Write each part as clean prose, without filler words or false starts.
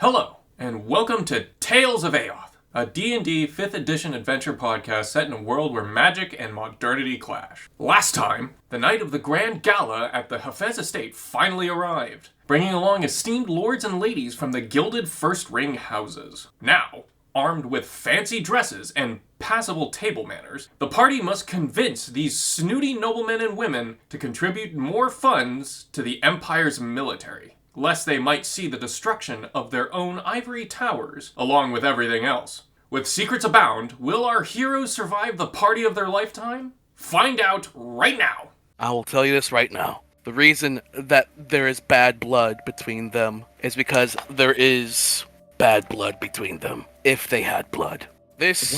Hello, and welcome to Tales of Aoth, a D&D 5th edition adventure podcast set in a world where magic and modernity clash. Last time, the night of the Grand Gala at the Haffez estate finally arrived, bringing along esteemed lords and ladies from the gilded first ring houses. Now, armed with fancy dresses and passable table manners, the party must convince these snooty noblemen and women to contribute more funds to the Empire's military, lest they might see the destruction of their own ivory towers, along with everything else. With secrets abound, will our heroes survive the party of their lifetime? Find out right now! I will tell you this right now. The reason that there is bad blood between them is because there is bad blood between them, if they had blood. This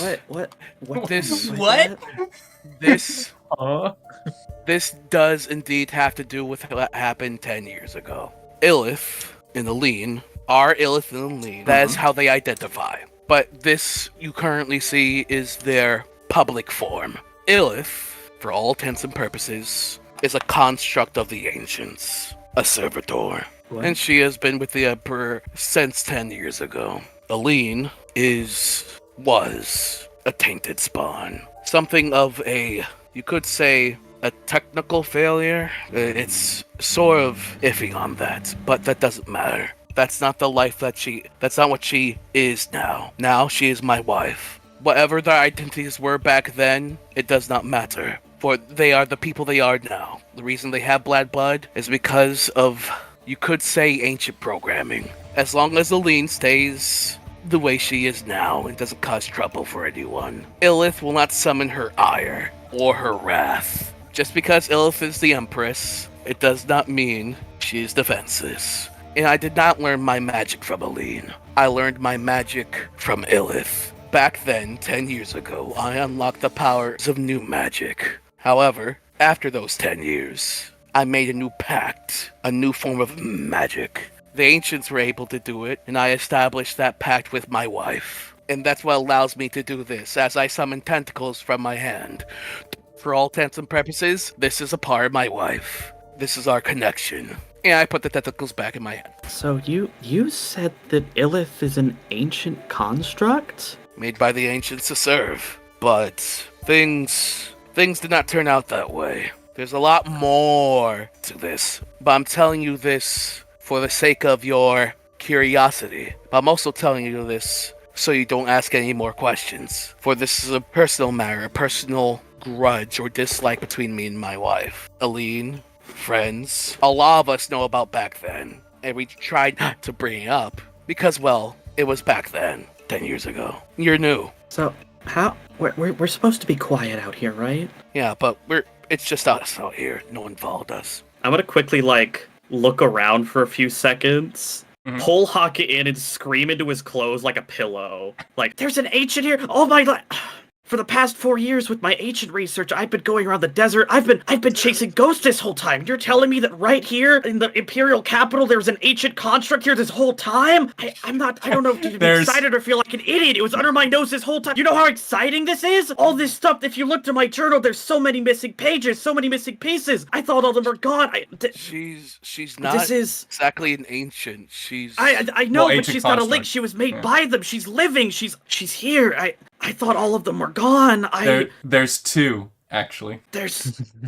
does indeed have to do with what happened 10 years ago. Illith and Aline are Illith and Aline. That is how they identify. But this you currently see is their public form. Illith, for all intents and purposes, is a construct of the ancients, a servitor. What? And she has been with the Emperor since 10 years ago. Aline was a tainted spawn. Something of a, you could say, a technical failure. It's sort of iffy on that, but that doesn't matter. That's not the life that's not what she is now. Now she is my wife. Whatever their identities were back then, it does not matter, for they are the people they are now. The reason they have bad blood is because of, you could say, ancient programming. As long as Aline stays the way she is now and doesn't cause trouble for anyone, Illith will not summon her ire or her wrath. Just because Illith is the Empress, it does not mean she is defenseless. And I did not learn my magic from Aline. I learned my magic from Illith. Back then, 10 years ago, I unlocked the powers of new magic. However, after those 10 years, I made a new pact, a new form of magic. The ancients were able to do it, and I established that pact with my wife. And that's what allows me to do this, as I summon tentacles from my hand. For all intents and purposes, this is a part of my wife. This is our connection. And I put the tentacles back in my hand. So you said that Illith is an ancient construct? Made by the ancients to serve. But things did not turn out that way. There's a lot more to this. But I'm telling you this for the sake of your curiosity. But I'm also telling you this so you don't ask any more questions. For this is a personal matter, a personal grudge or dislike between me and my wife. Aline, friends, a lot of us know about back then, and we tried not to bring it up because, well, it was back then, 10 years ago. You're new. So, how? We're supposed to be quiet out here, right? Yeah, but it's just us out here. No one followed us. I'm gonna quickly, look around for a few seconds, pull Haka in and scream into his clothes like a pillow. Like, there's an ancient here! Oh my god! For the past 4 years with my ancient research, I've been going around the desert. I've been chasing ghosts this whole time. You're telling me that right here in the Imperial capital, there was an ancient construct here this whole time? I don't know if to be excited or feel like an idiot. It was under my nose this whole time. You know how exciting this is? All this stuff, if you look to my journal, there's so many missing pages, so many missing pieces. I thought all of them were gone. She's not exactly an ancient. I know, but she's got a link. She was made by them. She's living. She's here. I thought all of them were gone. There's two, actually. Do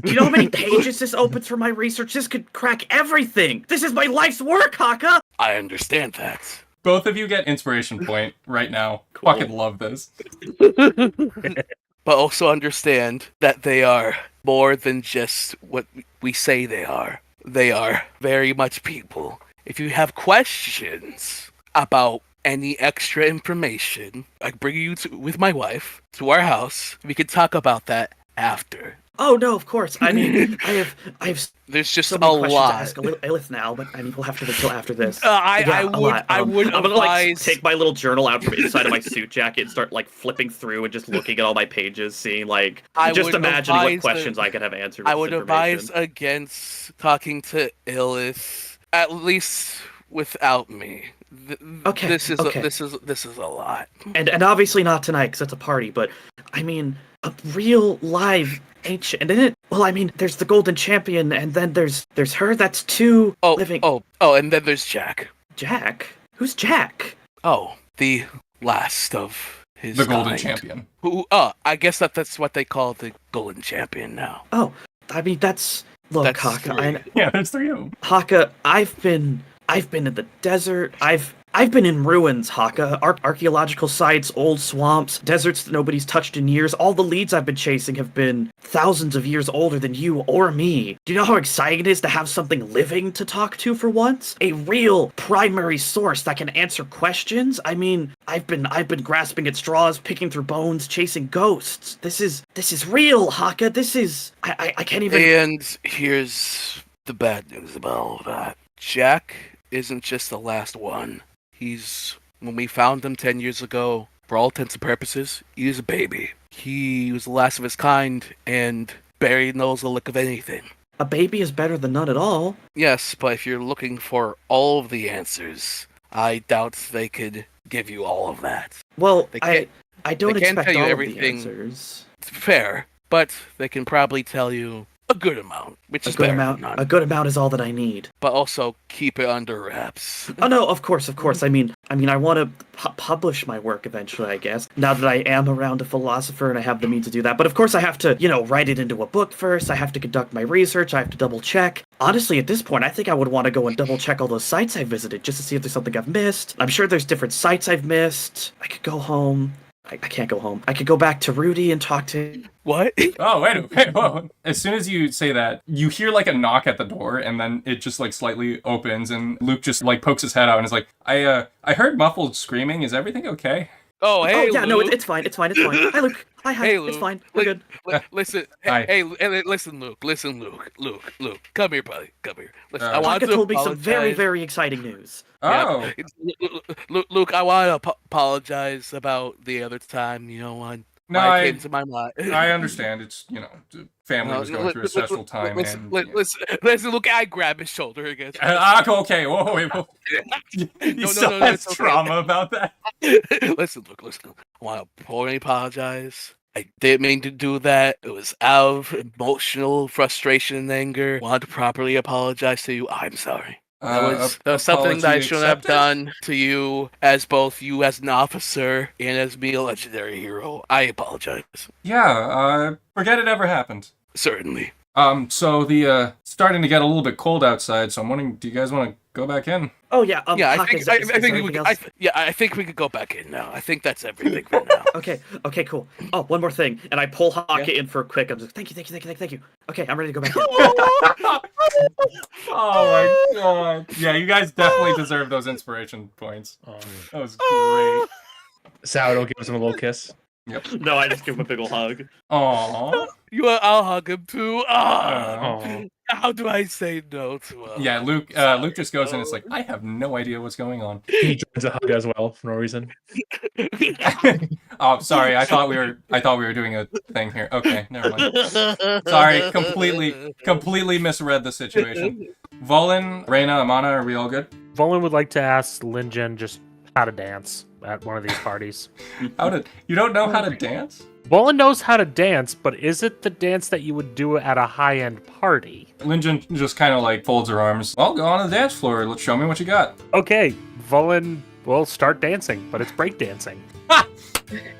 you know how many pages this opens for my research? This could crack everything. This is my life's work, Haka. I understand that. Both of you get inspiration point right now. Cool. Fucking love this. But also understand that they are more than just what we say they are. They are very much people. If you have questions about any extra information, I bring you with my wife to our house. We can talk about that after. Oh no, of course. I mean, I have. There's just so a lot. To ask Illith now, but I mean, we'll have to wait till after this. I would I'm gonna take my little journal out from inside of my suit jacket and start flipping through and just looking at all my pages, seeing just imagining what questions I could have answered. I would advise against talking to Illith, at least without me. Okay. This is a lot. And obviously not tonight because it's a party, but I mean a real live ancient, isn't it? Well, I mean, there's the Golden Champion, and then there's her. That's two living. And then there's Jack. Jack? Who's Jack? Oh, the last of his The Golden kind. Champion. Who? I guess that's what they call the Golden Champion now. Oh, I mean that's look, That's Haka. three. Yeah, there's 3 of them. Haka, I've been in the desert. I've been in ruins, Haka. Archaeological sites, old swamps, deserts that nobody's touched in years. All the leads I've been chasing have been thousands of years older than you or me. Do you know how exciting it is to have something living to talk to for once? A real primary source that can answer questions? I mean, I've been grasping at straws, picking through bones, chasing ghosts. This is real, Haka. This is I can't even. And here's the bad news about all of that. Jack isn't just the last one. When we found him 10 years ago, for all intents and purposes, he was a baby. He was the last of his kind, and barely knows a lick of anything. A baby is better than none at all. Yes, but if you're looking for all of the answers, I doubt they could give you all of that. Well, They I don't they can't expect tell you all everything. of the answers. Fair, but they can probably tell you a good amount, which is A good better amount. than none. A good amount is all that I need. But also keep it under wraps. Oh no, of course. I mean, I want to publish my work eventually, I guess. Now that I am around a philosopher and I have the means to do that. But of course, I have to, write it into a book first. I have to conduct my research. I have to double check. Honestly, at this point, I think I would want to go and double check all those sites I visited just to see if there's something I've missed. I'm sure there's different sites I've missed. I could go home. I can't go home. I could go back to Rudy and talk to. What? Oh, wait, whoa. As soon as you say that, you hear like a knock at the door, and then it just like slightly opens, and Luke just like pokes his head out and is like, I heard muffled screaming. Is everything okay? Oh, hey, yeah, Luke. no, it's fine. Hi, Luke. Hi. Hey, It's Luke. fine. We're good. Listen, Hi. hey, listen, Luke. Luke, come here, buddy. Come here. Listen, I Haka want Haka to told me some very, apologize. very exciting news. Oh, Luke, I want to apologize about the other time. When No, I came to my mind. I understand. It's, the family was going through a stressful time. Listen, Luke, I grab his shoulder again. Okay, whoa, wait. You still has it's okay. trauma about that? Listen, Luke, I want to formally apologize. I didn't mean to do that. It was out of emotional frustration and anger. I wanted to properly apologize to you. I'm sorry. That was something that I apology shouldn't have accepted? done to you as an officer and as me, a legendary hero. I apologize. Yeah, forget it ever happened. Certainly. So the starting to get a little bit cold outside, so I'm wondering, do you guys want to go back in? Oh yeah. Yeah, Haka, is there anything else? I think we could go back in now. I think that's everything for now. Okay, cool. Oh, one more thing, and I pull Haka in for a quick. I'm just thank you. Okay, I'm ready to go back in. Oh my god. Yeah, you guys definitely deserve those inspiration points. That was great. Sourdough gives him a little kiss. Yep. No, I just give him a big ol' hug. Aww. I'll hug him too. Oh. How do I say no to him? Yeah, Luke just goes in and it's like, I have no idea what's going on. He joins a hug as well for no reason. Oh, sorry, I thought we were doing a thing here. Okay, never mind. Sorry, completely misread the situation. Volin, Reyna, Amana, are we all good? Volan would like to ask Linjen just how to dance at one of these parties. You don't know how to dance? Volan knows how to dance, but is it the dance that you would do at a high-end party? Linjen just kind of like folds her arms. Well, go on to the dance floor. Let's show me what you got. Okay, Volan will start dancing, but it's breakdancing.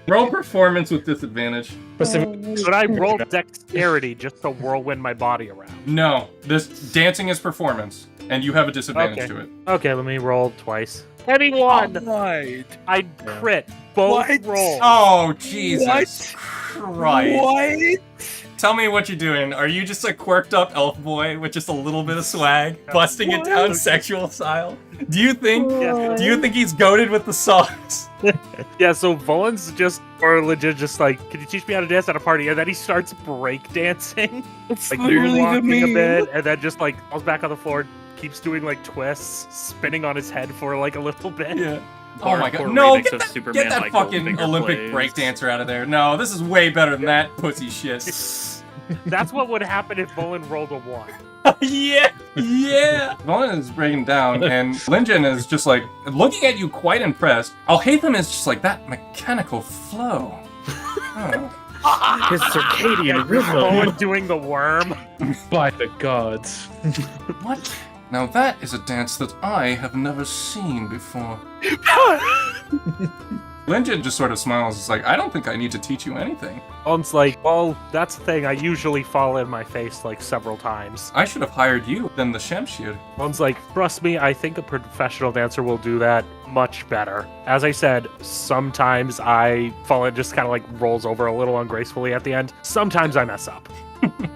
Roll performance with disadvantage. But I roll dexterity just to whirlwind my body around. No, this dancing is performance, and you have a disadvantage Okay. to it. Okay, let me roll twice. Anyone! Right. I crit both What? rolls. Oh, Jesus Christ. What? Tell me what you're doing. Are you just a quirked up elf boy with just a little bit of swag, busting it down sexual style? Do you think he's goated with the songs? Yeah, so Volan's legit just like, can you teach me how to dance at a party? And then he starts break dancing. It's Like literally the moonwalking a meme. bit, and then just like falls back on the floor, keeps doing like twists, spinning on his head for like a little bit. Yeah. Oh my god. Hardcore No, remix get of that, Superman get that Michael fucking finger Olympic plays. breakdancer out of there. No, this is way better than that pussy shit. That's what would happen if Volan rolled a 1. Yeah. Volan is breaking down, and Linjen is just like looking at you quite impressed. Alhaitham is just like, that mechanical flow. Oh. His circadian rhythm. Volan doing the worm. By the gods. What? Now that is a dance that I have never seen before. Linjin just sort of smiles. It's like, I don't think I need to teach you anything. Valen's like, well, that's the thing. I usually fall in my face like several times. I should have hired you than the Shemshir. Valen's like, trust me, I think a professional dancer will do that much better. As I said, sometimes I fall in, just kind of like rolls over a little ungracefully at the end. Sometimes I mess up.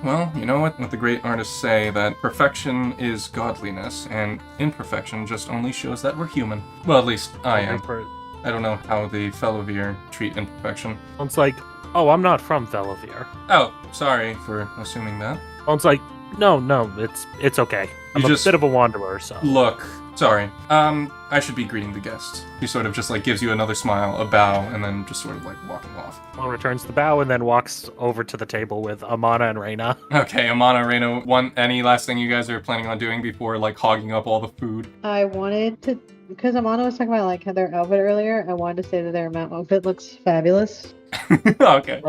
Well, you know what the great artists say, that perfection is godliness, and imperfection just only shows that we're human. Well, at least I am. I don't know how the Fellovier treat imperfection. Valen's like, oh, I'm not from Fellovier. Oh, sorry for assuming that. Valen's like, no, it's okay. I'm a bit of a wanderer, so. Look, sorry. I should be greeting the guests. He sort of just like gives you another smile, a bow, and then just sort of like walking off. Valen returns the bow and then walks over to the table with Amana and Reyna. Okay, Amana, Reyna, any last thing you guys are planning on doing before like hogging up all the food? I wanted to, because Amana was talking about like their outfit earlier, I wanted to say that their outfit looks fabulous. Okay.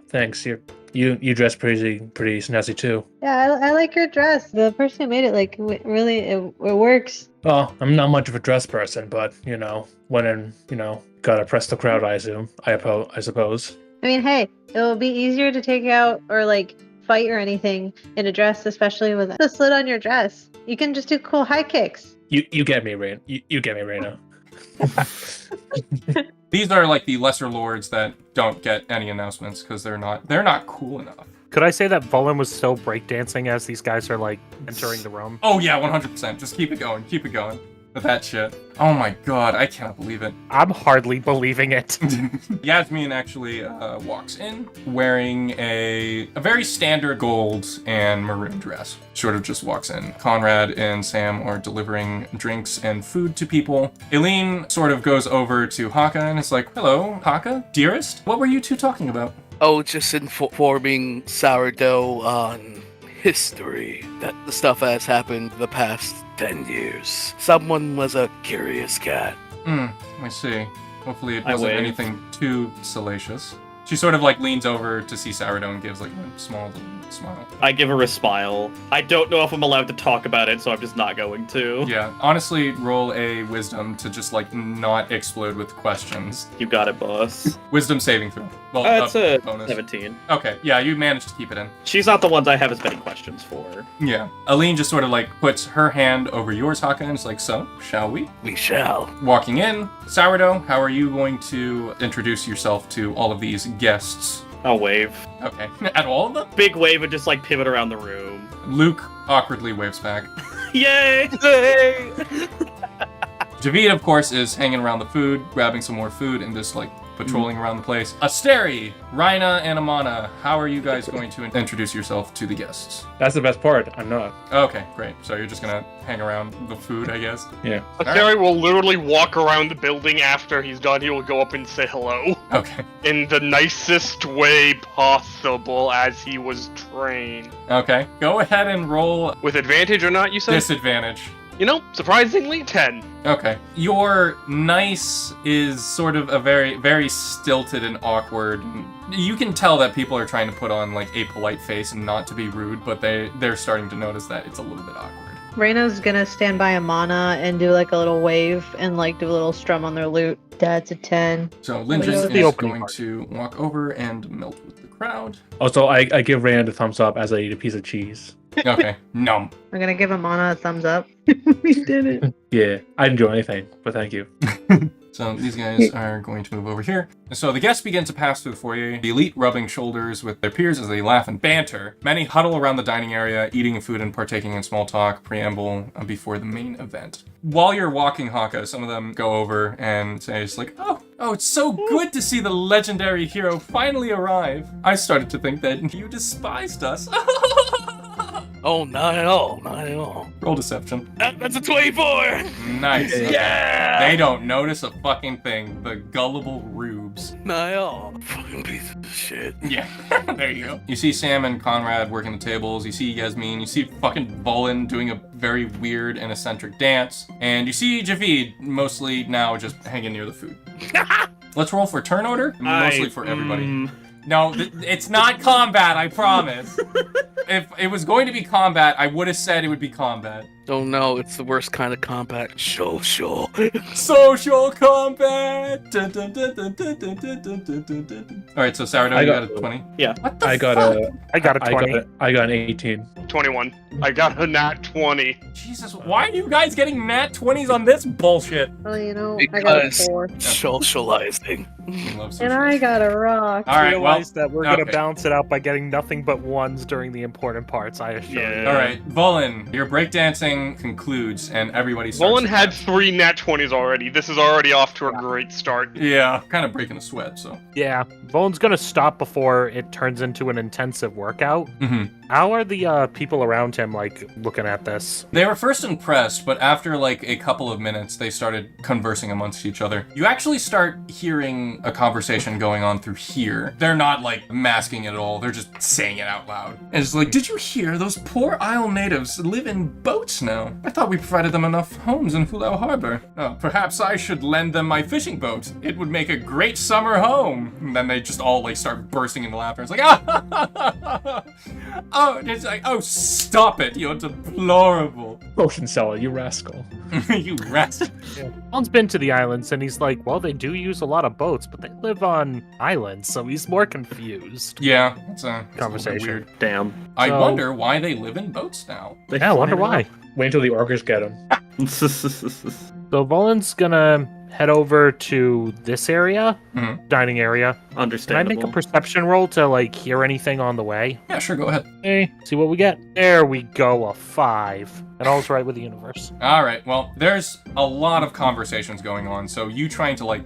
Thanks. You dress pretty snazzy too. Yeah, I like your dress. The person who made it, like, really, it works. Well, I'm not much of a dress person, but when gotta press the crowd, I assume. I suppose. I mean, hey, it'll be easier to take out or like fight or anything in a dress, especially with the slit on your dress. You can just do cool high kicks. You get me, Rain. You get me, Reyna. These are like the lesser lords that don't get any announcements because they're not cool enough. Could I say that Valen was still breakdancing as these guys are like entering the room? Oh yeah, 100%. Just keep it going with that shit. Oh my god, I cannot believe it. I'm hardly believing it. Yasmin actually walks in wearing a very standard gold and maroon dress. Sort of just walks in. Conrad and Sam are delivering drinks and food to people. Eileen sort of goes over to Haka and is like, hello, Haka, dearest? What were you two talking about? Oh, just informing Sourdough on history. That the stuff has happened the past 10 years. Someone was a curious cat. I see. Hopefully it wasn't anything too salacious. She sort of like leans over to see Sourdough and gives like a small little smile. I give her a smile. I don't know if I'm allowed to talk about it, so I'm just not going to. Yeah, honestly, roll a wisdom to just like not explode with questions. You got it, boss. Wisdom saving throw. Well, That's a bonus. 17. Okay, yeah, you managed to keep it in. She's not the ones I have as many questions for. Yeah. Aline just sort of like puts her hand over yours, Haka, and is like, so, shall we? We shall. Walking in, Sourdough, how are you going to introduce yourself to all of these guests? I'll wave. Okay. At all of them? Big wave and just like pivot around the room. Luke awkwardly waves back. Yay! Javid, of course, is hanging around the food, grabbing some more food, and just like patrolling around the place. Asteri, Rhina, and Amana, how are you guys going to introduce yourself to the guests? That's the best part. I'm not. Okay, great. So you're just gonna hang around the food, I guess? Yeah. Terry will literally walk around the building after he's done. He will go up and say hello. Okay. In the nicest way possible as he was trained. Okay. Go ahead and roll With advantage or not, you said? disadvantage. You know, surprisingly, 10. Okay. Your nice is sort of a very, very stilted and awkward. You can tell that people are trying to put on like a polite face and not to be rude, but they're starting to notice that it's a little bit awkward. Reyna's gonna stand by Amana and do like a little wave and like do a little strum on their lute. That's a 10. So Lindris The is opening going part. to walk over and melt with the crowd. Also, I give Rand a thumbs up as I eat a piece of cheese. Okay. Nom. I'm gonna give Amana a thumbs up. We did it. Yeah, I didn't do anything, but thank you. So these guys are going to move over here. So the guests begin to pass through the foyer, the elite rubbing shoulders with their peers as they laugh and banter. Many huddle around the dining area, eating food and partaking in small talk, preamble before the main event. While you're walking, Haka, some of them go over and say, it's like, oh, it's so good to see the legendary hero finally arrive. I started to think that you despised us. Oh, not at all. Not at all. Roll deception. That's a 24. Nice. Okay. Yeah. They don't notice a fucking thing. The gullible rubes. Not at all. Fucking piece of shit. Yeah, there you go. You see Sam and Conrad working the tables. You see Yasmin. You see fucking Volan doing a very weird and eccentric dance. And you see Javid mostly now just hanging near the food. Let's roll for turn order. Mostly for everybody. No, it's not combat, I promise. If it was going to be combat, I would have said it would be combat. Oh no, it's the worst kind of combat. Social. Social combat! Dun, dun, dun, dun, dun, dun, dun, dun, dun, dun, dun. Alright, so Sourdough, you got a 20? Yeah. What the I got fuck? I got a 20. I got an 18. 21. I got a nat 20. Jesus, why are you guys getting nat 20s on this bullshit? Well, I got a Because 4. socializing. You love And social I got a rock. Alright, well, Realize that we're gonna okay. balance it out by getting nothing but ones during the important parts, I assure you. Alright, Volin, your breakdancing concludes and everybody starts. Roland to had dance. 3 nat 20s already. This is already off to a great start. Yeah, kind of breaking a sweat, so. Yeah, Volan's gonna stop before it turns into an intensive workout. Mm-hmm. How are the people around him, like, looking at this? They were first impressed, but after like a couple of minutes, they started conversing amongst each other. You actually start hearing a conversation going on through here. They're not like masking it at all, they're just saying it out loud. And it's like, did you hear? Those poor Isle natives live in boats now. I thought we provided them enough homes in Hulao Harbor. Oh, perhaps I should lend them my fishing boat. It would make a great summer home. And then they just all like start bursting into laughter. It's like, ah, oh, it's like, oh, stop it, you're deplorable. Potion seller, you rascal. You rascal. Volan's been to the islands, and he's like, well, they do use a lot of boats, but they live on islands, so he's more confused. Yeah, it's a Conversation. It's a little bit weird. Damn. I So- wonder why they live in boats now. They Yeah, I wonder fly why. Wait until the orcas get him. around. So Volan's gonna head over to this area, dining area. Can I Understandable. make a perception roll to, like, hear anything on the way? Yeah, sure, go ahead. Okay, see what we get. There we go, a 5. And all's right with the universe. All right, well, there's a lot of conversations going on, so you trying to, like,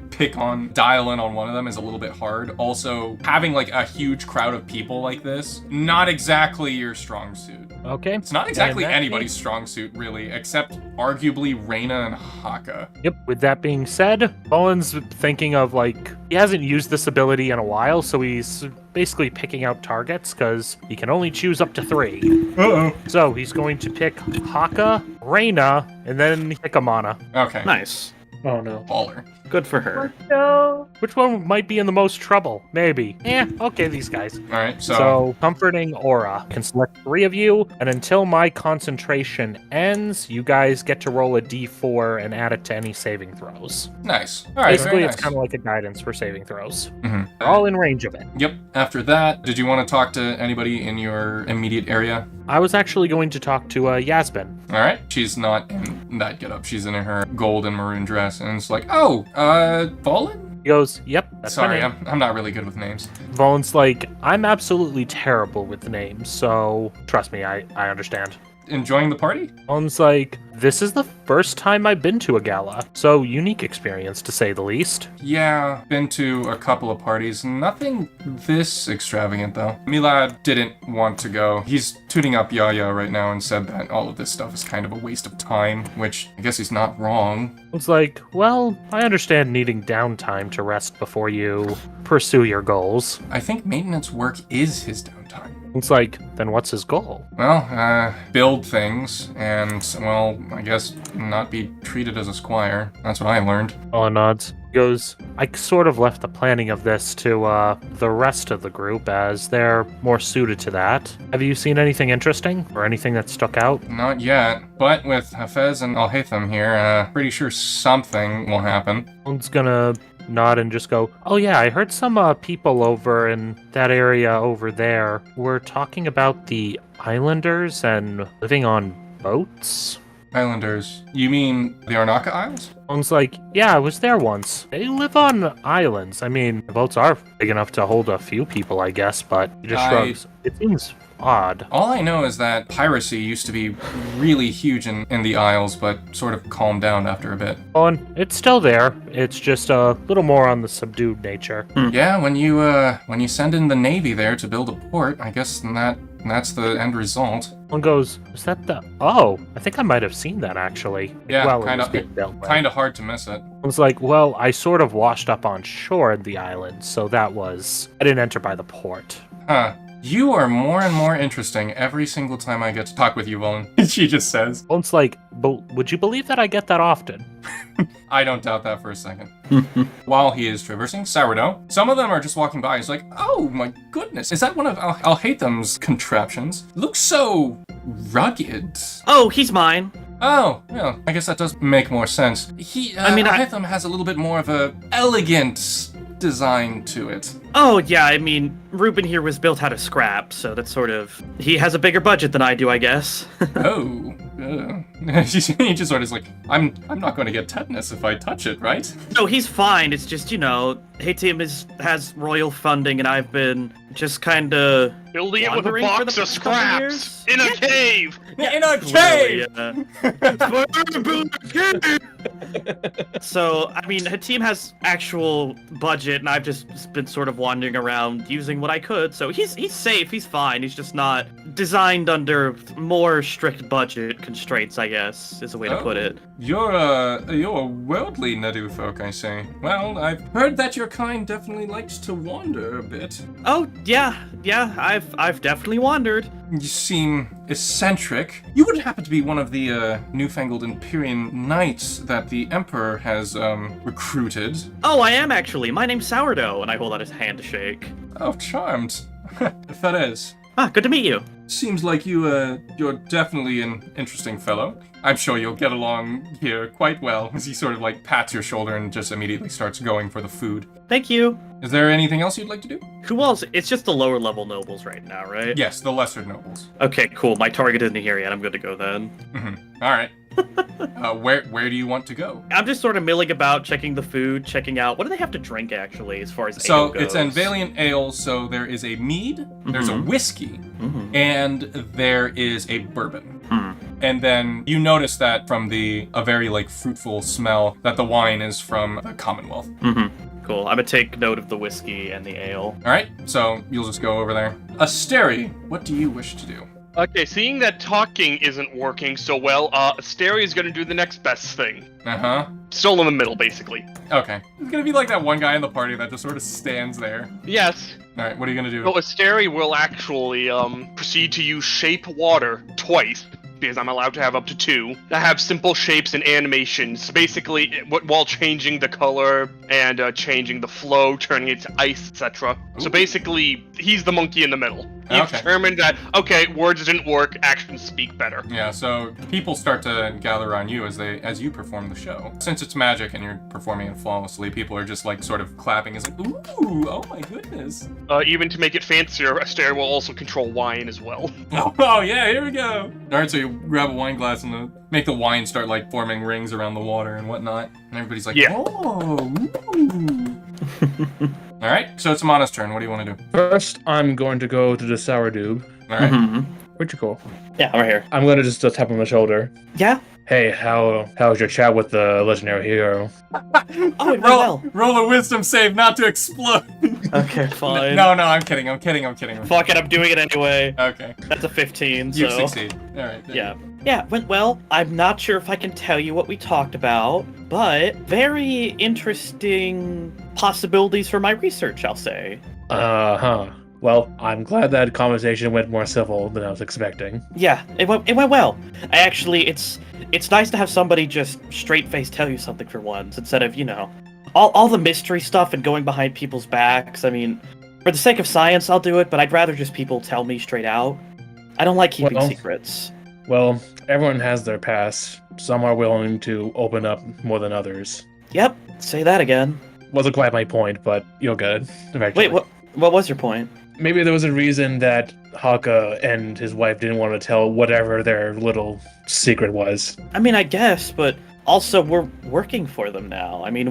dial in on one of them is a little bit hard. Also, having, like, a huge crowd of people like this, not exactly your strong suit. Okay. It's not exactly And that anybody's strong suit, really, except arguably Reyna and Haka. Yep, with that being said, Volan's thinking of, like, he hasn't used this ability in a while, so he's basically picking out targets, because he can only choose up to 3. Uh-oh. So he's going to pick Haka, Reyna, and then pick a mana. Okay. Nice. Oh no. Baller. Good for her. Let's go. Which one might be in the most trouble? Maybe. Okay, these guys. All right, So, Comforting Aura. Can select 3 of you, and until my concentration ends, you guys get to roll a d4 and add it to any saving throws. nice. All right, Basically, very it's nice. kind of like a guidance for saving throws. Mhm. They're all in range of it. Yep. After that, did you want to talk to anybody in your immediate area? I was actually going to talk to Yasmin. All right. She's not in that getup. She's in her gold and maroon dress, and it's like, oh, Volin? He goes, yep, that's Sorry, my name. I'm not really good with names. Volan's like, I'm absolutely terrible with names, so trust me, I understand. Enjoying the party? Volan's like, this is the first time I've been to a gala, so unique experience to say the least. Yeah, been to a couple of parties. Nothing this extravagant, though. Milad didn't want to go. He's tooting up Yaya right now and said that all of this stuff is kind of a waste of time, which I guess he's not wrong. It's like, well, I understand needing downtime to rest before you pursue your goals. I think maintenance work is his downtime. It's like, then what's his goal? Well, build things and, well, I guess not be treated as a squire. That's what I learned. Volan nods. He goes, I sort of left the planning of this to the rest of the group as they're more suited to that. Have you seen anything interesting or anything that stuck out? Not yet, but with Haffez and Alhaitham here, pretty sure something will happen. Volan's gonna nod and just go, oh yeah, I heard some people over in that area over there were talking about the islanders and living on boats. Islanders. You mean the Arnaka Isles? Volan's like, yeah, I was there once. They live on islands. I mean, the boats are big enough to hold a few people, I guess, but he just shrugs. It seems odd. All I know is that piracy used to be really huge in the Isles, but sort of calmed down after a bit. Volan, it's still there. It's just a little more on the subdued nature. Yeah, when you send in the Navy there to build a port, I guess that's the end result. One goes, is that the... Oh, I think I might have seen that, actually. Yeah, well, kind it was being built, of right? kind of hard to miss it. I was like, well, I sort of washed up on shore in the island, so that was... I didn't enter by the port. Huh. You are more and more interesting every single time I get to talk with you, Volin. She just says. Volan's like, but would you believe that I get that often? I don't doubt that for a second. While he is traversing Sourdough, some of them are just walking by. He's like, oh my goodness, is that one of Alhaitham's contraptions? Looks so rugged. Oh, he's mine. Oh, well, I guess that does make more sense. Hytham has a little bit more of a elegant design to it. Oh, yeah, I mean, Ruben here was built out of scrap, so that's sort of... He has a bigger budget than I do, I guess. Oh. He just sort of is like, I'm not going to get tetanus if I touch it, right? No, he's fine. It's just, Hatim has royal funding, and I've been just kind of... Building it with a box of scraps in a cave! In a cave! So, I mean, Hatim has actual budget, and I've just been sort of wandering around using what I could. So he's safe, he's fine. He's just not designed under more strict budget constraints, I guess, is a way to put it. You're a worldly Nadu folk, I say. Well, I've heard that your kind definitely likes to wander a bit. Oh, yeah, I've definitely wandered. You seem eccentric. You wouldn't happen to be one of the newfangled Empyrean knights that the Emperor has recruited? Oh, I am actually. My name's Sourdough, and I hold out his hand to shake. Oh, charmed. Perez. Ah, good to meet you. Seems like you're definitely an interesting fellow. I'm sure you'll get along here quite well, as he sort of like pats your shoulder and just immediately starts going for the food. Thank you. Is there anything else you'd like to do? Who else? It's just the lower level nobles right now, right? Yes, the lesser nobles. Okay, cool. My target isn't here yet. I'm good to go then. Mm-hmm. All right. Where do you want to go? I'm just sort of milling about, checking the food, checking out. What do they have to drink, actually, as far as ale goes? So it's an Valiant Ale, so there is a mead, there's a whiskey, and there is a bourbon. And then you notice that from a very like fruitful smell that the wine is from the Commonwealth. Cool. I'm gonna take note of the whiskey and the ale. All right, so you'll just go over there. Asteri, what do you wish to do? Okay, seeing that talking isn't working so well, Asteri is gonna do the next best thing. Still in the middle, basically. Okay. It's gonna be like that one guy in the party that just sort of stands there. Yes. Alright, what are you gonna do? So Asteri will actually, proceed to use Shape Water twice, because I'm allowed to have up to 2, that have simple shapes and animations, basically, while changing the color and changing the flow, turning it to ice, etc. So basically, he's the monkey in the middle. He determined that, okay, words didn't work, actions speak better. Yeah, so people start to gather around you as you perform the show. Since it's magic and you're performing it flawlessly, people are just like sort of clapping. It's like, ooh, oh my goodness. Even to make it fancier, Asteri will also control wine as well. Oh yeah, here we go. Alright, so you grab a wine glass and make the wine start like forming rings around the water and whatnot. And everybody's like, oh, ooh. Alright, so it's Amana's turn. What do you want to do? First, I'm going to go to the Sourdough. Alright. Where'd you go? Yeah, right here. I'm going to just tap on the shoulder. Yeah? Hey, how's your chat with the legendary hero? Oh, it went well. Roll a wisdom save not to explode. Okay, fine. No, I'm kidding. Fuck it, I'm doing it anyway. Okay. That's a 15, so... You succeed. Alright. Yeah, it went well. I'm not sure if I can tell you what we talked about, but very interesting possibilities for my research, I'll say. Well, I'm glad that conversation went more civil than I was expecting. Yeah, it went well. It's nice to have somebody just straight-faced tell you something for once, instead of, all the mystery stuff and going behind people's backs. I mean, for the sake of science, I'll do it, but I'd rather just people tell me straight out. I don't like keeping secrets. Well, everyone has their past. Some are willing to open up more than others. Yep, say that again. Wasn't quite my point, but you're good. Eventually. Wait, what was your point? Maybe there was a reason that Haka and his wife didn't want to tell whatever their little secret was. I mean, I guess, but also we're working for them now. I mean,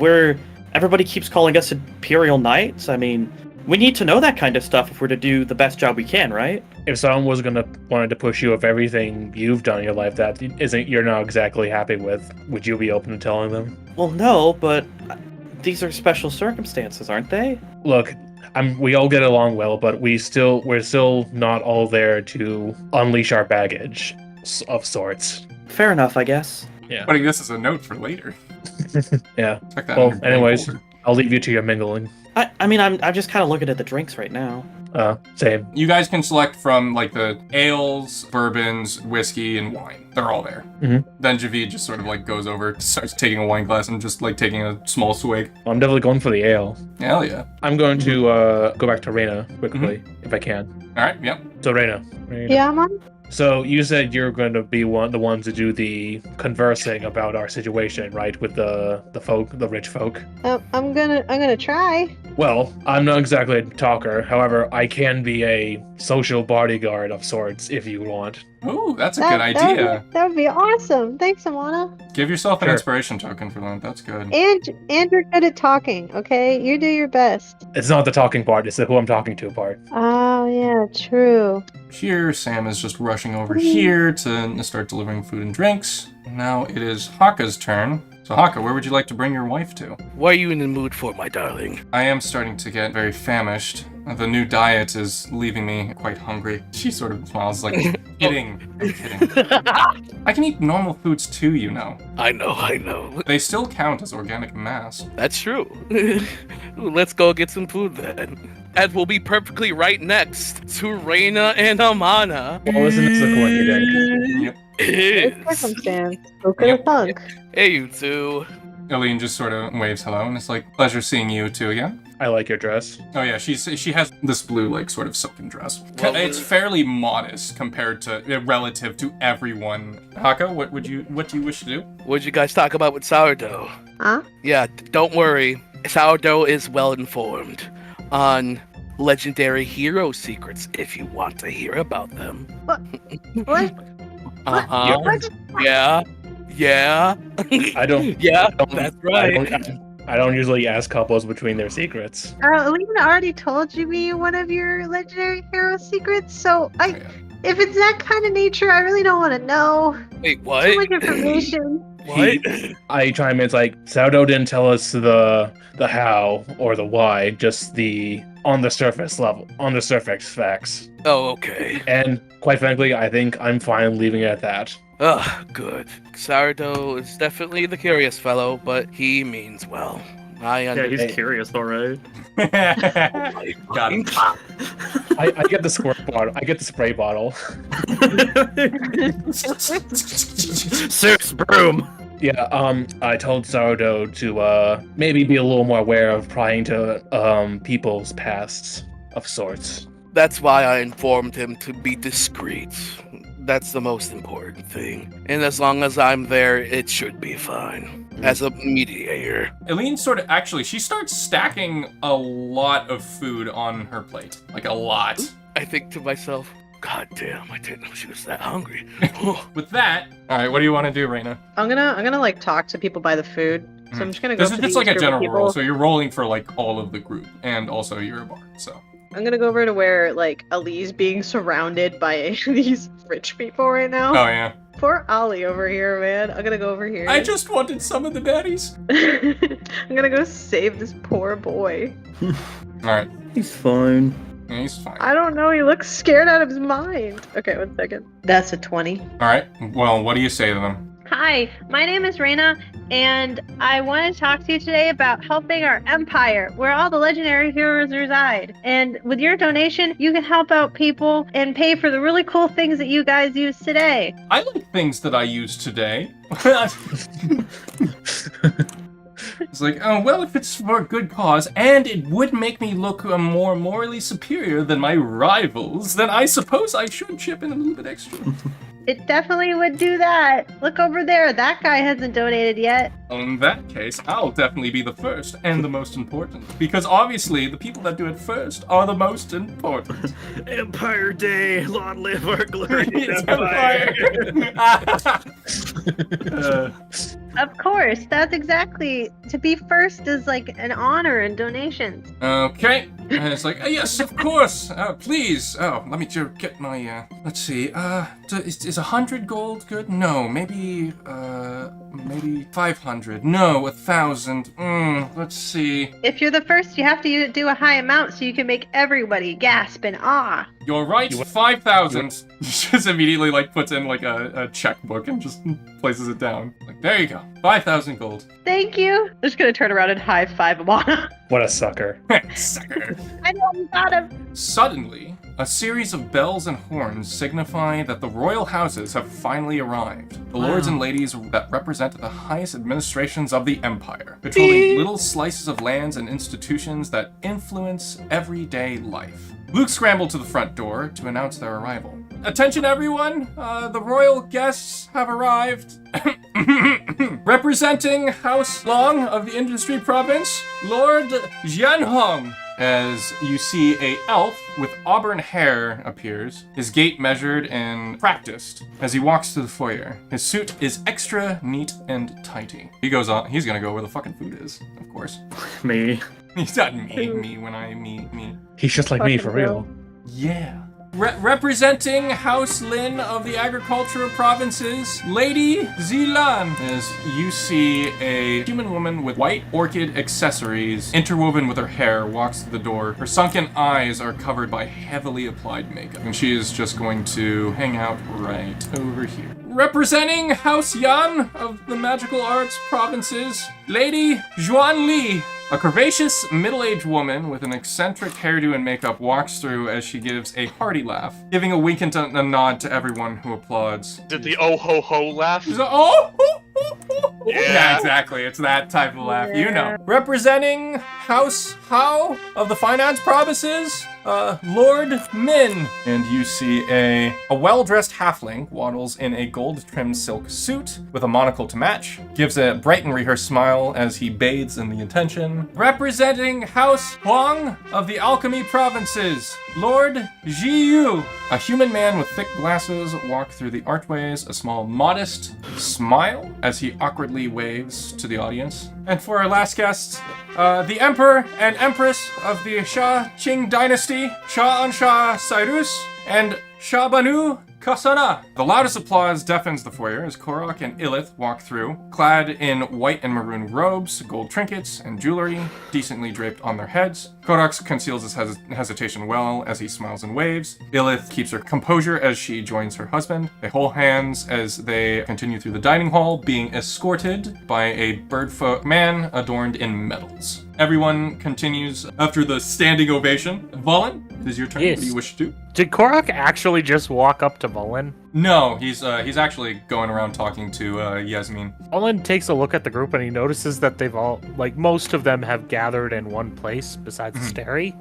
everybody keeps calling us Imperial Knights. I mean, we need to know that kind of stuff if we're to do the best job we can, right? If someone was wanted to push you with everything you've done in your life that you're not exactly happy with, would you be open to telling them? Well, no, but these are special circumstances, aren't they? Look, we all get along well, but we're still not all there to unleash our baggage of sorts. Fair enough, I guess. Yeah. Putting this as a note for later. Yeah. Check that. Well, anyways, I'll leave you to your mingling. I mean, I'm just kind of looking at the drinks right now. Same. You guys can select from like the ales, bourbons, whiskey, and wine. They're all there. Mm-hmm. Then Javid just sort of like goes over, starts taking a wine glass and just like taking a small swig. I'm definitely going for the ale. Hell yeah. I'm going to go back to Reyna quickly, if I can. All right, yep. So Reyna. Yeah, I'm on. So you said you're going to be the ones to do the conversing about our situation, right? With the rich folk. I'm gonna try. Well, I'm not exactly a talker. However, I can be a social bodyguard of sorts if you want. Ooh, that's a good idea. That would be awesome. Thanks, Amana. Give yourself an Sure. inspiration token for that. That's good. And you're good at talking, okay? You do your best. It's not the talking part, it's the who I'm talking to part. Oh, yeah, true. Here, Sam is just rushing over here to start delivering food and drinks. Now it is Haka's turn. So Haka, where would you like to bring your wife to? What are you in the mood for, my darling? I am starting to get very famished. The new diet is leaving me quite hungry. She sort of smiles like, kidding. I'm kidding. I can eat normal foods too, you know. I know. They still count as organic mass. That's true. Let's go get some food then. And we'll be perfectly right next to Reina and Amana. Well, isn't this a coincidence? Yep. It's circumstance. Who could have thunk? Hey, you two. Eileen just sort of waves hello and it's like, pleasure seeing you two again. I like your dress. Oh yeah, she has this blue like sort of silken dress. Well, It's fairly modest compared to relative to everyone. Haka, what do you wish to do? What'd you guys talk about with Sourdough? Huh? Yeah, don't worry. Sourdough is well informed on legendary hero secrets if you want to hear about them. What? Uh-huh. What? Yeah. I don't. Yeah, I don't- that's right. I don't usually ask couples between their secrets. Alina already told me one of your legendary hero secrets, so Oh, yeah. if it's that kind of nature, I really don't want to know. Wait, Too what? much information. What? I chime in, it's like, Sourdough didn't tell us the how or the why, just the on the surface facts. Oh, okay. And quite frankly, I think I'm fine leaving it at that. Ugh, good. Sourdough is definitely the curious fellow, but he means well. I Yeah, understand. he's curious, though, right? Got him. I get the squirt bottle. I get the spray bottle. Six broom. Yeah, I told Sourdough to maybe be a little more aware of prying to people's pasts of sorts. That's why I informed him to be discreet. That's the most important thing. And as long as I'm there, it should be fine. As a mediator. Eileen she starts stacking a lot of food on her plate. Like a lot. I think to myself, God damn, I didn't know she was that hungry. With that, alright, what do you want to do, Reina? I'm gonna like talk to people by the food. So I'm just gonna go. This for is the just like a each group of general roll, people. so you're rolling for like all of the group. And also you're a bard, so. I'm gonna go over to where like Ali's being surrounded by these rich people right now. Oh yeah. Poor Ali over here, man. I'm gonna go over here. I just wanted some of the baddies. I'm gonna go save this poor boy. Alright. He's fine. Yeah, he's fine. I don't know. He looks scared out of his mind. Okay, 1 second. That's a 20. Alright. Well, what do you say to them? Hi, my name is Reina, and I want to talk to you today about helping our empire, where all the legendary heroes reside. And with your donation, you can help out people and pay for the really cool things that you guys use today. I like things that I use today. It's like, oh, well, if it's for a good cause, and it would make me look more morally superior than my rivals, then I suppose I should chip in a little bit extra. It definitely would do that. Look over there. That guy hasn't donated yet. In that case, I'll definitely be the first and the most important. Because obviously, the people that do it first are the most important. Empire Day, long live our glorious Empire. Of course. That's exactly. To be first is like an honor in donations. Okay. And it's like, yes, of course. Please. Oh, let me just get my, let's see. Is 100 gold good? No, maybe 500. No, 1,000. Let's see. If you're the first, you have to do a high amount so you can make everybody gasp in awe. You're right, 5,000. Just immediately, like, puts in, like, a checkbook and just places it down. Like, there you go. 5,000 gold. Thank you. I'm just gonna turn around and high five Amana. What a sucker. Sucker. I know you got him. Suddenly, a series of bells and horns signify that the royal houses have finally arrived. The lords and ladies that represent the highest administrations of the empire, patrolling little slices of lands and institutions that influence everyday life. Luke scrambled to the front door to announce their arrival. Attention everyone, the royal guests have arrived. Representing House Long of the Industry Province, Lord Jianhong. As you see a elf with auburn hair appears, his gait measured and practiced as he walks through the foyer. His suit is extra neat and tidy. He goes on, he's gonna go where the fucking food is, of course. Me. He's not me when I me. He's just like me, for real. Yeah. Representing House Lin of the Agricultural Provinces, Lady Zilan. As you see a human woman with white orchid accessories interwoven with her hair walks to the door. Her sunken eyes are covered by heavily applied makeup, and she is just going to hang out right over here. Representing House Yan of the Magical Arts Provinces, Lady Zhuan Li. A curvaceous, middle-aged woman with an eccentric hairdo and makeup walks through as she gives a hearty laugh, giving a wink and a nod to everyone who applauds. Is it the oh-ho-ho laugh? She's like, oh! Yeah. Exactly. It's that type of laugh. You know. Representing House Hao of the Finance Provinces, Lord Min. And you see a well-dressed halfling waddles in a gold-trimmed silk suit with a monocle to match, gives a bright and rehearsed smile as he bathes in the attention. Representing House Huang of the Alchemy Provinces, Lord Jiyu. A human man with thick glasses walks through the archways, a small, modest smile as he awkwardly waves to the audience. And for our last guest, the Emperor and Empress of the Shah Qing Dynasty, Shah Ansha Cyrus, and Shah Banu Kasana. The loudest applause deafens the foyer as Korok and Illith walk through, clad in white and maroon robes, gold trinkets, and jewelry, decently draped on their heads. Korok conceals his hesitation well as he smiles and waves. Illith keeps her composure as she joins her husband. They hold hands as they continue through the dining hall, being escorted by a birdfolk man adorned in metals. Everyone continues after the standing ovation. Valen, it is your turn. Yes. What do you wish to do? Did Korok actually just walk up to Volan? No, he's actually going around talking to Yasmin. Volan takes a look at the group and he notices that they've all, like, most of them have gathered in one place besides Steri.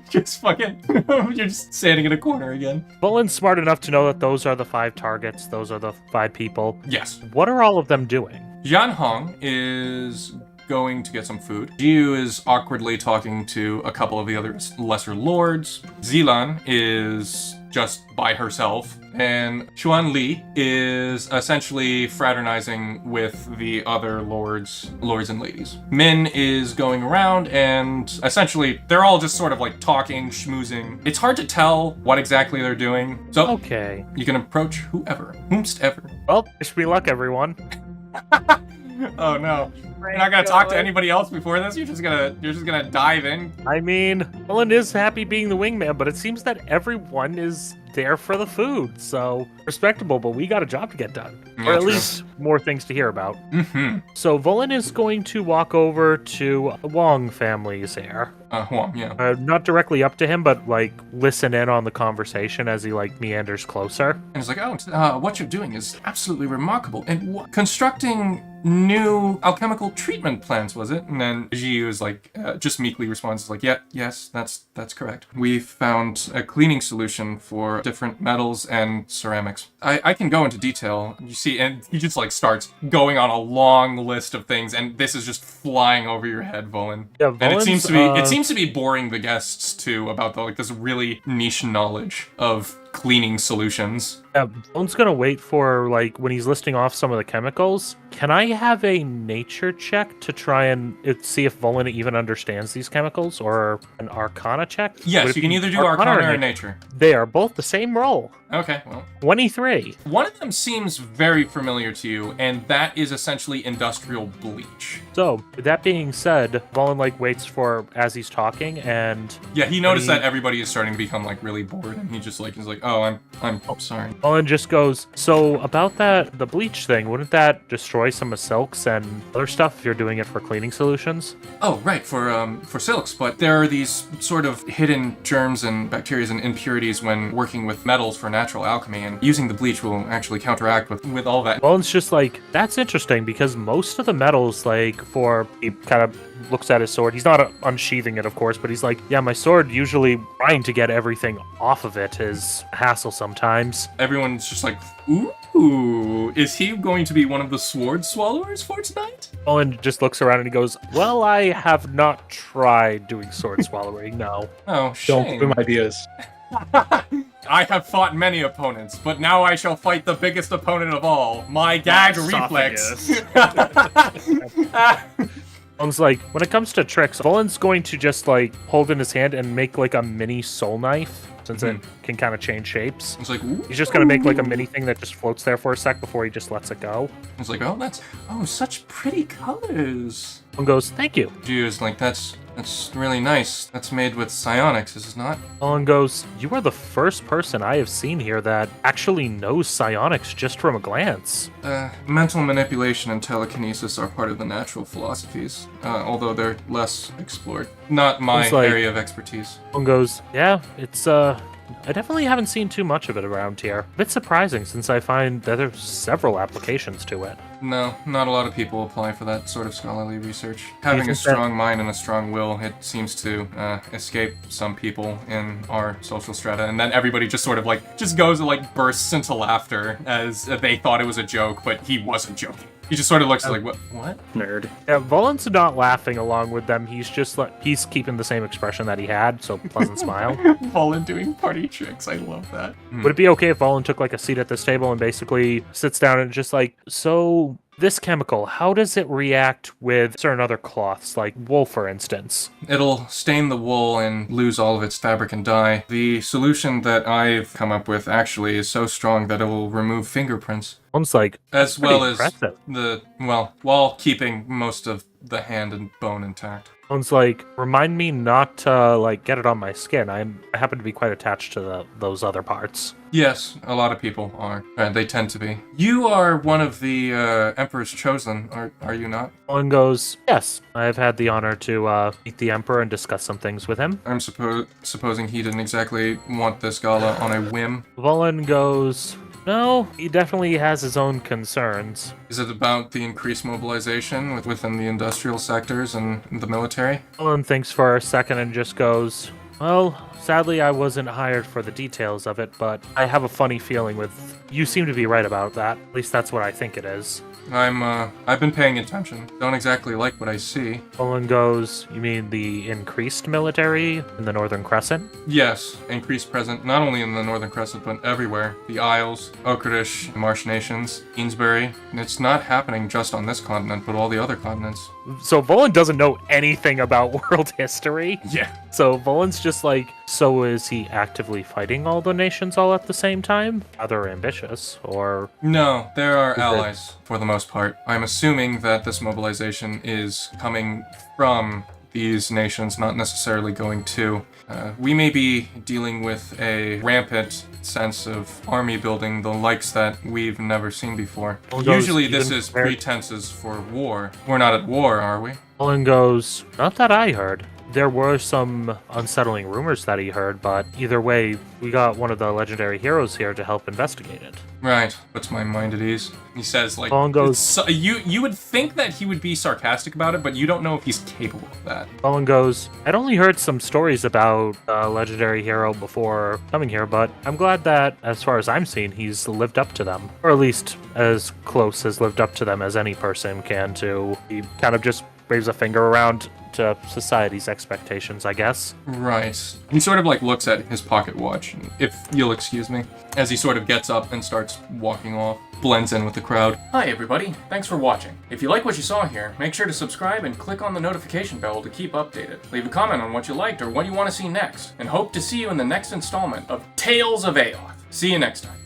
Just fucking, you're just standing in a corner again. Volan's smart enough to know that those are the 5 targets, those are the 5 people. Yes. What are all of them doing? Jianhong is going to get some food. Jiu is awkwardly talking to a couple of the other lesser lords. Zilan is just by herself. And Xuan Li is essentially fraternizing with the other lords and ladies. Min is going around and essentially they're all just sort of like talking, schmoozing. It's hard to tell what exactly they're doing. So Okay. you can approach whomst ever. Well, wish me luck, everyone. Oh no. You're not gonna talk to anybody else before this? You're just gonna dive in? I mean, Volan is happy being the wingman, but it seems that everyone is there for the food, so respectable, but we got a job to get done. Yeah, or at true. least more things to hear about. Mm-hmm. So Volan is going to walk over to the Wong family's heir. Huang, yeah. Not directly up to him, but like listen in on the conversation as he like meanders closer. And it's like, what you're doing is absolutely remarkable. And constructing new alchemical treatment plants, was it? And then Jiu is like, just meekly responds, like, yes, that's correct. We've found a cleaning solution for different metals and ceramics. I can go into detail. You see, and he just like starts going on a long list of things, and this is just flying over your head, Volan. Yeah, And it seems Volan's, to be boring the guests too about this really niche knowledge of cleaning solutions. Volan's gonna wait for like when he's listing off some of the chemicals. Can I have a nature check to try and see if Volan even understands these chemicals, or an Arcana check? Yes, Would it you can be either do Arcana or Nature. They are both the same roll. Okay, well. 23. One of them seems very familiar to you, and that is essentially industrial bleach. So, with that being said, Valen, like, waits for, as he's talking, and... Yeah, he noticed that everybody is starting to become, like, really bored, and he just, like, is like, oh, I'm sorry. Valen just goes, so, about that, the bleach thing, wouldn't that destroy some of silks and other stuff if you're doing it for cleaning solutions? Oh, right, for silks, but there are these sort of hidden germs and bacteria and impurities when working with metals for natural alchemy, and using the bleach will actually counteract with all that. Valen's just like, that's interesting, because most of the metals, like, he kind of looks at his sword. He's not unsheathing it, of course, but he's like, yeah, my sword, usually trying to get everything off of it is a hassle sometimes. Everyone's just like, ooh, is he going to be one of the sword swallowers for tonight? Valen just looks around and he goes, well, I have not tried doing sword swallowing, no. Oh, shame. Don't give him ideas. I have fought many opponents, but now I shall fight the biggest opponent of all, my gag reflex. Valen's like, when it comes to tricks, Valen's going to just, like, hold in his hand and make, like, a mini soul knife, since it can kind of change shapes. It's like, ooh. He's just going to make, like, a mini thing that just floats there for a sec before he just lets it go. It's like, such pretty colors. Valen goes, thank you. Dude's like, that's really nice. That's made with psionics, is it not? Valen goes, you are the first person I have seen here that actually knows psionics just from a glance. Mental manipulation and telekinesis are part of the natural philosophies, although they're less explored. Not my area of expertise. Valen goes, yeah, it's, I definitely haven't seen too much of it around here. A bit surprising, since I find that there's several applications to it. No, not a lot of people apply for that sort of scholarly research. Having a strong mind and a strong will, it seems to escape some people in our social strata, and then everybody just sort of just goes and bursts into laughter as they thought it was a joke, but he wasn't joking. He just sort of looks like, what? Nerd. Yeah, Valen's not laughing along with them. He's just he's keeping the same expression that he had, so pleasant smile. Valen doing party tricks. I love that. Would it be okay if Valen took a seat at this table and basically sits down and just so this chemical, how does it react with certain other cloths, like wool, for instance? It'll stain the wool and lose all of its fabric and dye. The solution that I've come up with actually is so strong that it will remove fingerprints. Almost as well as impressive. while keeping most of the hand and bone intact. Sounds remind me not to get it on my skin. I happen to be quite attached to those other parts. Yes, a lot of people are. They tend to be. You are one of the Emperor's Chosen, are you not? Valen goes, yes, I've had the honor to meet the Emperor and discuss some things with him. I'm supposing he didn't exactly want this gala on a whim. Valen goes, no, he definitely has his own concerns. Is it about the increased mobilization within the industrial sectors and the military? Valen thinks for a second and just goes, well, sadly I wasn't hired for the details of it, but I have a funny feeling you seem to be right about that. At least that's what I think it is. I've been paying attention. Don't exactly like what I see. Valen goes, you mean the increased military in the Northern Crescent? Yes, increased present not only in the Northern Crescent, but everywhere. The Isles, Okritish, Marsh Nations, Queensbury. It's not happening just on this continent, but all the other continents. So Valen doesn't know anything about world history? Yeah. So Valen's just so is he actively fighting all the nations all at the same time? Rather ambitious, or... No, there are allies, for the most part. I'm assuming that this mobilization is coming from these nations, not necessarily going to. We may be dealing with a rampant sense of army building, the likes that we've never seen before. Usually this is pretenses for war. We're not at war, are we? Valen goes, not that I heard. There were some unsettling rumors that he heard, but either way, we got one of the legendary heroes here to help investigate it. Right. Puts my mind at ease. He says, Valen goes, you would think that he would be sarcastic about it, but you don't know if he's capable of that. Valen goes, I'd only heard some stories about a legendary hero before coming here, but I'm glad that, as far as I'm seeing, he's lived up to them. Or at least as close as lived up to them as any person can to. He kind of just waves a finger around to society's expectations, I guess. Right. He sort of looks at his pocket watch, if you'll excuse me, as he sort of gets up and starts walking off, blends in with the crowd. Hi everybody, thanks for watching. If you like what you saw here, make sure to subscribe and click on the notification bell to keep updated. Leave a comment on what you liked or what you want to see next, and hope to see you in the next installment of Tales of Aoth. See you next time.